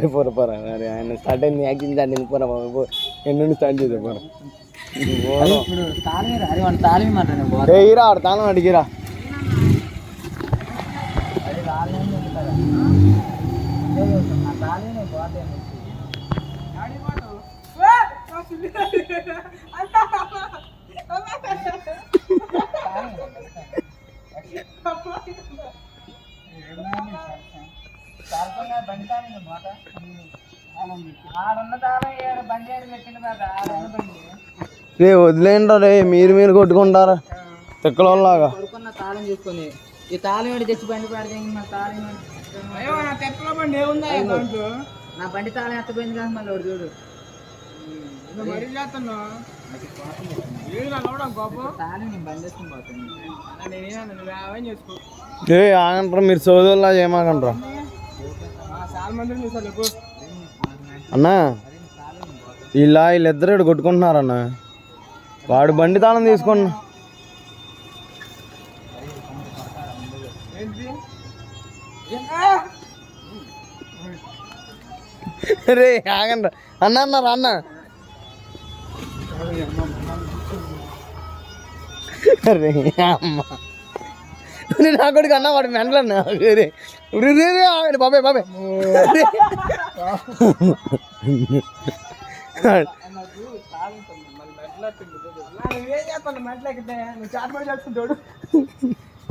పోరా ఆయన స్టార్ట్ అయింది యాక్టింగ్ స్టార్ట్ అయింది పోరా ఎన్నుండి స్టార్ట్ చేద్దాం పోరా హీరా ఆడు తాళం అడిగిరా రే వదిలేండి రే మీరు కొట్టుకుంటారా తిక్కల వాళ్ళలాగా తాళం చూసుకొని ఈ తాళం ఏడు తెచ్చి బండి పడితే నా బండి తాళం ఎత్తపోయింది కదా మళ్ళీ ఒకటి చూడు ఆగంటారా మీరు సోదరులా ఏమాగంటారా అన్నా వీళ్ళిద్దరు కొట్టుకుంటున్నారన్న వాడు బండి తాళం తీసుకున్నా రే ఆగండి అన్న అన్నారు అన్న రే అమ్మ నా కొడుకు అన్న వాడు మెంటలన్నా రే బాబాయ్ బాబాయ్ మెంటలెక్కితే నువ్వు చాట్ పడి చేస్తుంటాడు